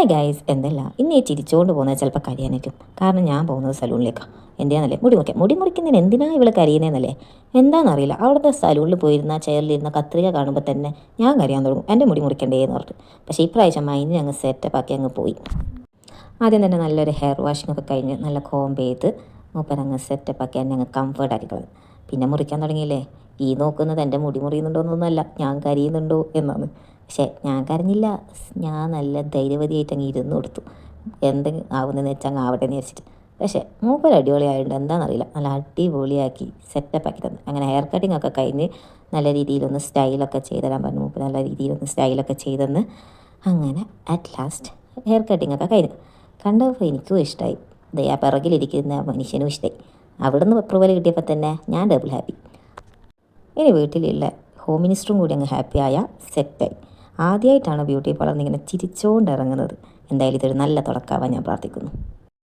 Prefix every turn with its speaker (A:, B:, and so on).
A: Hi guys, എന്തല്ല ഇന്ന് ഈ ചിരിച്ചുകൊണ്ട് പോകുന്നത് ചിലപ്പോൾ കരയാനേക്കും. കാരണം ഞാൻ പോകുന്നത് സലൂണിലേക്കാണ്. എന്തിനാന്നല്ലേ, മുടി മുറിക്കുന്നതിന് എന്തിനാണ് ഇവൾ കരയുന്നതെന്നല്ലേ. എന്താണെന്നറിയില്ല. അവിടുത്തെ സലൂണിൽ പോയിരുന്ന ചെയറിലിരുന്ന കത്രിക കാണുമ്പോൾ തന്നെ ഞാൻ കരയാൻ തുടങ്ങും, എൻ്റെ മുടി മുറിക്കണ്ടേന്ന് പറഞ്ഞു. പക്ഷേ ഇപ്രാവശ്യം മൈൻഡിനെ അങ്ങ് സെറ്റപ്പാക്കി അങ്ങ് പോയി. ആദ്യം തന്നെ നല്ലൊരു ഹെയർ വാഷിംഗ് ഒക്കെ കഴിഞ്ഞ് നല്ല കോംബ് ചെയ്ത് മൂപ്പരങ്ങ് സെറ്റപ്പാക്കി എന്നെ അങ്ങ് കംഫർട്ടാക്കി കളഞ്ഞു. പിന്നെ മുറിക്കാൻ തുടങ്ങിയില്ലേ. ഈ നോക്കുന്നത് എൻ്റെ മുടി മുറിയുന്നുണ്ടോയെന്നൊന്നുമല്ല, ഞാൻ കരയുന്നുണ്ടോ എന്നാണ്. പക്ഷേ ഞാൻ കരഞ്ഞില്ല. ഞാൻ നല്ല ധൈര്യവതിയായിട്ട് അങ്ങ് ഇരുന്ന് കൊടുത്തു. എന്തെങ്കിലും ആവുന്നതെന്ന് വെച്ചാൽ അങ്ങ് ആവട്ടെ എന്ന് വിചാരിച്ചിട്ട്. പക്ഷേ മൂപ്പർ അടിപൊളിയായതുകൊണ്ട് എന്താണെന്നറിയില്ല, നല്ല അടിപൊളിയാക്കി സെറ്റപ്പാക്കി തന്നു. അങ്ങനെ ഹെയർ കട്ടിംഗ് ഒക്കെ കഴിഞ്ഞ് നല്ല രീതിയിലൊന്ന് സ്റ്റൈലൊക്കെ ചെയ്ത് തരാൻ പറഞ്ഞു. മൂപ്പർ നല്ല രീതിയിലൊന്ന് സ്റ്റൈലൊക്കെ ചെയ്തെന്ന് അങ്ങനെ അറ്റ് ലാസ്റ്റ് ഹെയർ കട്ടിംഗ് ഒക്കെ കഴിഞ്ഞു. കണ്ടപ്പോൾ എനിക്കും ഇഷ്ടമായി. ആ പിറകിലിരിക്കുന്ന മനുഷ്യനും ഇഷ്ടമായി. അവിടെ നിന്ന് അപ്രൂവൽ കിട്ടിയപ്പോൾ തന്നെ ഞാൻ ഡബിൾ ഹാപ്പി. ഇനി വീട്ടിലുള്ള ഹോം മിനിസ്റ്ററും കൂടി അങ്ങ് ഹാപ്പിയായ സെറ്റായി. ആദ്യമായിട്ടാണ് ബ്യൂട്ടി പാർലറിൽ നിന്ന് ഇങ്ങനെ ചിരിച്ചുകൊണ്ട് ഇറങ്ങുന്നത്. എന്തായാലും ഇതൊരു നല്ല തുടക്കമാവാൻ ഞാൻ പ്രാർത്ഥിക്കുന്നു.